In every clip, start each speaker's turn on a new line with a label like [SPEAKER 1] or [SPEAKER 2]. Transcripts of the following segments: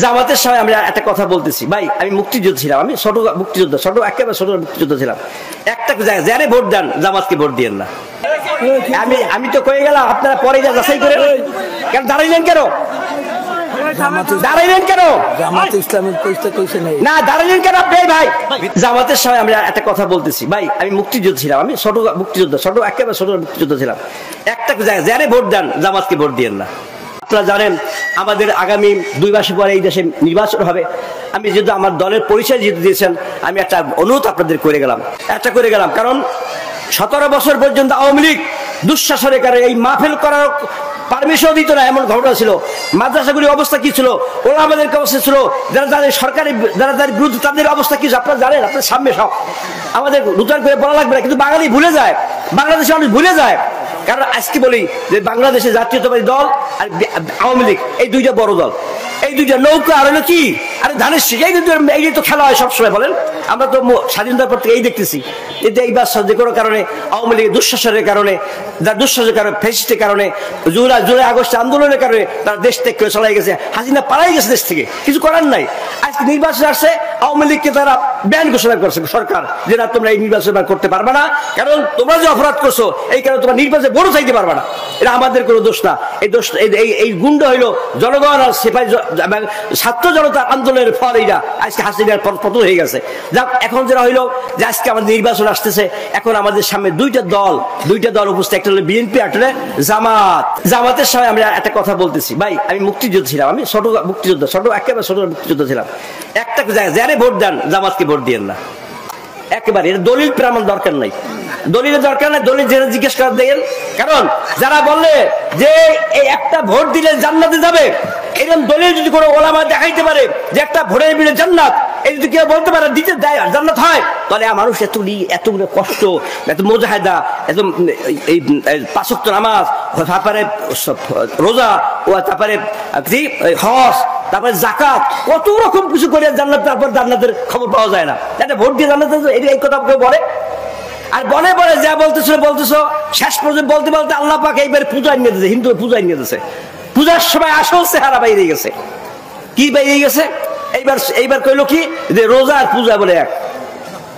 [SPEAKER 1] জামাতের সময় আমরা একটা কথা বলতেছি, ভাই আমি মুক্তিযোদ্ধা ছিলাম, আমি ছোট মুক্তিযোদ্ধা, একেবারে ছোট মুক্তিযোদ্ধা ছিলাম। একটা যারে ভোট দেন জামাতকে ভোট দিয়েন না। আমি তো কয়ে গেলাম, আপনারা পরে যা যাচাই করে কেন দাঁড়াইলেন, কেন দাঁড়াইলেন, কেন
[SPEAKER 2] জামাত ইসলামের
[SPEAKER 1] না দাঁড়াইলেন কেন আপনি? ভাই জামাতের সময় আমরা একটা কথা বলতেছি, ভাই আমি মুক্তিযোদ্ধা ছিলাম, আমি ছোট মুক্তিযোদ্ধা, একেবারে ছোট মুক্তিযোদ্ধা ছিলাম। একটা যারে ভোট দেন জামাতকে ভোট দিয়েন না। আপনারা জানেন আমাদের আগামী 2 মাস পরে এই দেশে নির্বাচন হবে। আমি যেহেতু আমার দলের পরিচয় যেহেতু দিয়েছেন, আমি একটা অনুরোধ আপনাদের করে গেলাম, কারণ 17 বছর পর্যন্ত আওয়ামী লীগ দুঃশাসনের কারণে এই মাহফিল করার পারমিশন দিত না, এমন ঘটনা ছিল। মাদ্রাসাগুলির অবস্থা কি ছিল, ওরা আমাদের অবস্থা ছিল, যাদের সরকারি যাদের বিরুদ্ধে তাদের অবস্থা কি, আপনারা জানেন, আপনার সামনে সব আমাদের নতুন করে বলা লাগবে না। কিন্তু বাঙালি ভুলে যায়, বাংলাদেশে মানুষ ভুলে যায়। কারণ আজকে বলি যে বাংলাদেশে জাতীয়তাবাদী দল আর আওয়ামী লীগ এই দুইটা বড় দল, এই দুইটা নৌকা। আর হলো কি, আরে ধানের শীষ, এই তো খেলা হয় সবসময়। বলেন আমরা তো স্বাধীনতার পর থেকে এই দেখতেছি, এতে এইবার যে কোনো কারণে আওয়ামী লীগের দুঃশাসনের কারণে, দুঃশাসনের কারণে, ফ্যাসিস্টের কারণে, জুলাই আগস্ট আন্দোলনের কারণে তারা দেশ থেকে চলে গেছে, হাসিনা পালাই গেছে দেশ থেকে, কিছু করার নাই। আজকে নির্বাচন আসছে, আওয়ামী লীগকে তারা ব্যান ঘোষণা করছে সরকার, যে না তোমরা এই নির্বাচন করতে পারবে না, কারণ তোমরা যে অপরাধ করছো এই কারণে তোমরা নির্বাচনে ভোটও চাইতে পারবে না। এটা আমাদের কোনো দোষ না, এই দোষ এই গুণ্ড হইলো জনগণ আর সিপাহী ছাত্র জনতার আন্দোলনের ফল। এইটা আজকে হাসিনার পতন হয়ে গেছে। যাক, এখন যেটা হইলো যে আজকে আমাদের নির্বাচন আসতেছে, এখন আমাদের সামনে দুইটা দল উপস্থিত, একটা হলো বিএনপি, একটা হলো জামাত। জামাতের সময় আমরা একটা কথা বলতেছি, ভাই আমি মুক্তিযোদ্ধা ছিলাম, আমি ছোট মুক্তিযোদ্ধা, একেবারে ছোট মুক্তিযোদ্ধা ছিলাম। একটা যারে ভোট দেন জামাতকে ভোট দিয়েন না, একেবারে। এটা দলিল প্রমাণ দরকার নাই, দলিলের দরকার নাই, দলিল যেটা জিজ্ঞেস করা দেন। কারণ যারা বললে যে এই একটা ভোট দিলে জান্নাতে যাবে, এরকম দলিল যদি কোনো ওলামা দেখাইতে পারে যে একটা ভোটের বিলে জান্নাত, এই যদি কেউ বলতে পারে দিতে দেয় জান্নাত হয়, তাহলে মানুষ এতগুলো কষ্ট, এত মুজাহিদা, এত এই 5 ওয়াক্ত নামাজ, তারপরে রোজা, ও তারপরে হজ, তারপরে জাকাত, কত রকম কিছু করে জান্নাত, তারপর জান্নাতের খবর পাওয়া যায় না। একটা ভোট দিয়ে জান্নাত, এই কথা কেউ বলে? আর বলে যা বলতেছো শেষ পর্যন্ত বলতে আল্লাহ পাক এইবার পূজা নিয়ে দিয়েছে, হিন্দু পূজা নিয়ে দিয়েছে। পূজার সময় আসল চেহারা বাইরে গেছে। কি বাইরে গেছে? এইবার কইলো কি যে রোজার পূজা বলে এক,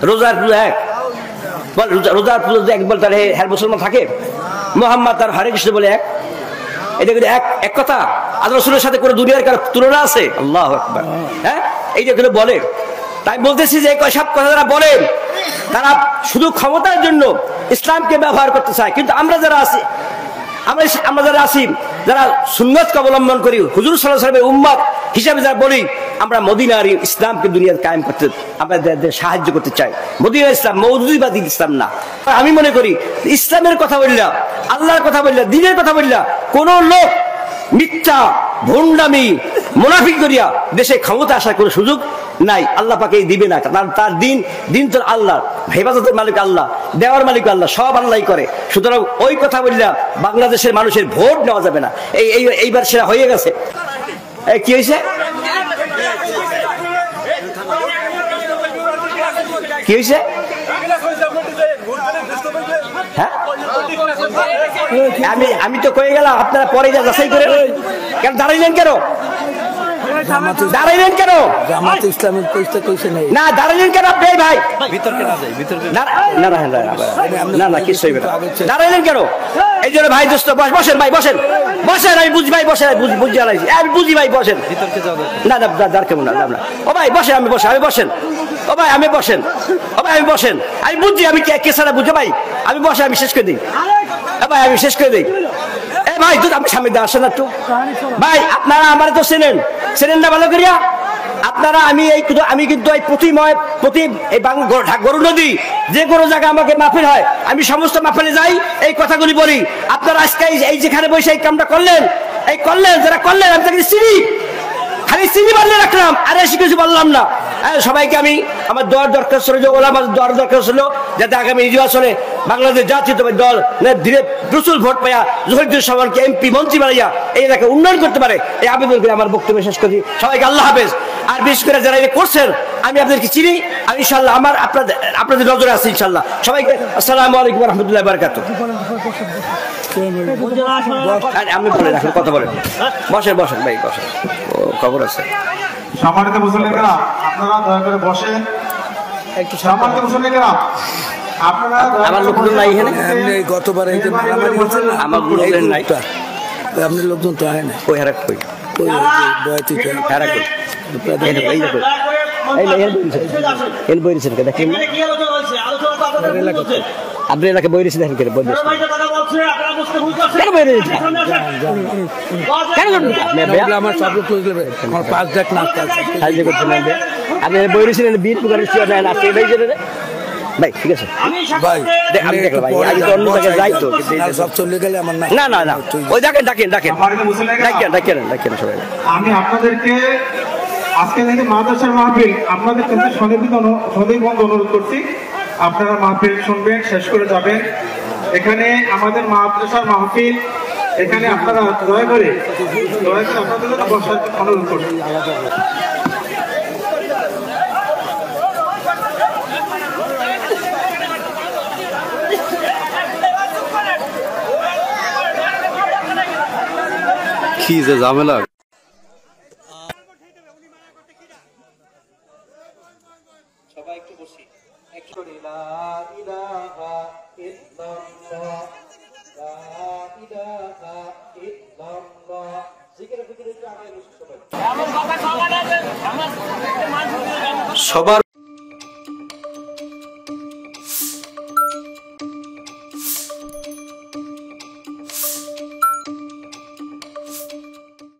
[SPEAKER 1] রোজার পূজা এক, রোজার পূজা এক বল, তাহলে হ্যাঁ মুসলমান থাকে। মোহাম্মদ আর হরে কৃষ্ণ বলে এক, এটা কিন্তু এক কথা। আল্লাহ রাসূলের সাথে কোনো দুনিয়ার কারো তুলনা আছে? আল্লাহু আকবার। হ্যাঁ, এইটা কিন্তু বলে। তাই বলতেছি যে সব কথা যারা বলেন তারা শুধু ক্ষমতার জন্য ইসলামকে ব্যবহার করতে চায়। কিন্তু আমরা যারা আছি, যারা সুন্নতকে অবলম্বন করি, হুজুর সাল্লাল্লাহু আলাইহি ওয়াসাল্লামের উম্মত হিসাবে যারা বলি, আমরা মদিনার ইসলামকে দুনিয়ায় কায়েম করতে আমরা সাহায্য করতে চাই। মদিনার ইসলাম মওদুদিবাদী ইসলাম না। আমি মনে করি ইসলামের কথা বললাম, আল্লাহর কথা বললাম, দ্বীনের কথা বললাম, কোন লোক মিথ্যা ভণ্ডামি মুনাফিক করিয়া দেশে ক্ষমতা আসার কোনো সুযোগ নাই। আল্লাহ পাকে দিবে না, কারণ তার দিন তো আল্লাহ, হেফাজতের মালিক আল্লাহ, দেওয়ার মালিক আল্লাহ, সব আল্লাহই করে। সুতরাং ওই কথা বললাম বাংলাদেশের মানুষের ভোট নেওয়া যাবে না। এইবার সেটা হয়ে গেছে। কি হয়েছে? কি হয়েছে? হ্যাঁ, আমি তো কয়ে গেলাম, আপনারা পরে যা যাচাই করে কেন দাঁড়াইলেন, কেন দাঁড়াইলেন, কেন
[SPEAKER 2] জামাত ইসলামের
[SPEAKER 1] না দাঁড়াইলেন কেন আপনি? ভাই বিতর্কে না যাই, বিতর্কে না কিছু হইবে না। দাঁড়াইলেন কেন? এই জন্য ভাই দোস্ত বসেন, ভাই বসেন, আমি বুঝি ভাই, বসেন, বুঝি আলাইছি, আমি বুঝি ভাই, বসেন। না কেমন না, ও ভাই বসেন, আমি বসেন, ও ভাই আমি বসেন, আমি বুঝছি, আমি কে ছাড়া বুঝে ভাই, আমি বসে, আমি শেষ করে দিই ভাই, আমি শেষ করে দিই। ভাই তুই আমি সামনে দিয়ে আসেন একটু। ভাই আপনারা আমার তো চেনেন না ভালো করিয়া আপনারা। আমি কিন্তু এই প্রতি গরু নদী যে কোনো জায়গায় আমাকে মাহফিল হয়, আমি সমস্ত মাহফিলে যাই, এই কথাগুলি বলি। আপনারা আজকে এই যেখানে বসে এই কামটা করলেন, যারা করলেন, আমি তাকে চিনি, খালি চিনি বললে রাখলাম, আর এসে কিছু বললাম না। সবাইকে আমি আমার দোয়ার দরকার ছিল, যে ওলামার দোয়ার দরকার ছিল, যাতে আগামী নির্বাচনে বাংলাদেশ জাতীয়তাবাদী দল ধীরে প্রচুর ভোট পাইয়া জহিরুদ্দিন সামানকে এমপি মন্ত্রী বানাইয়া এই এলাকায় উন্নয়ন করতে পারে। এই আবেদন করে আমার বক্তব্য শেষ করি। সবাইকে আল্লাহ হাফেজ। আর বিশেষ করে যারা এটা করছেন, আমি আপনাদেরকে চিনি, আমি ইনশাল্লাহ আপনাদের নজরে আছি ইনশাল্লাহ। সবাইকে আসসালামু আলাইকুম ওয়া রাহমাতুল্লাহি ওয়া বারাকাতুহু। আপনি বলে রাখেন, কথা বলেন, বসেন ভাই, বসেন, খবর আছে।
[SPEAKER 3] সম্মানিত মুসল্লিরা, আপনারা দয়া করে বসেন।
[SPEAKER 2] একটু
[SPEAKER 3] সম্মানিত মুসল্লিরা, আপনারা
[SPEAKER 1] আমার লোকজন নাই এখানে,
[SPEAKER 2] গতবার এই যে মারামারি হয়েছে না,
[SPEAKER 1] আমার লোকজন নাই,
[SPEAKER 2] আপনার লোকজন তো হয় না,
[SPEAKER 1] ওই হারাক কই
[SPEAKER 2] ওই বয়াতিটা
[SPEAKER 1] হারাক কই এই দেখো এই বইরেছেন কে দেখেন আপনি এলাকা বইরেছেন দেখেন কেন বইরেছেন কেন বইরেছেন কেন
[SPEAKER 2] আমার সব লোক আমার 5 লাখ না
[SPEAKER 1] সাহায্য করছেন আপনি বইরেছেন বীর পুকারের চেয়ে না আছে ভাই জেনে ভাই ঠিক আছে
[SPEAKER 2] ভাই
[SPEAKER 1] আমি দেখলাম ভাই আগে তো অন্য জায়গায় যাই তো
[SPEAKER 2] সব চলে গেলে আমার
[SPEAKER 1] না না না ওই দেখেন ডাকেন ডাকেন ডাকেন ডাকেন সবাই।
[SPEAKER 3] আমি আপনাদেরকে আজকে থেকে মাদ্রাসার মাহফিল আপনাদের কাছে সনির্বন্ধ অনুরোধ করছি, আপনারা মাহফিল শুনবেন, শেষ করে যাবেন। এখানে আমাদের মাদ্রাসার মাহফিল, এখানে আপনারা দয়া করে আপনাদের জন্য বসার অনুরোধ করছি।
[SPEAKER 4] কি যে ঝামেলা।
[SPEAKER 1] সবাই একটু বসি
[SPEAKER 4] সবার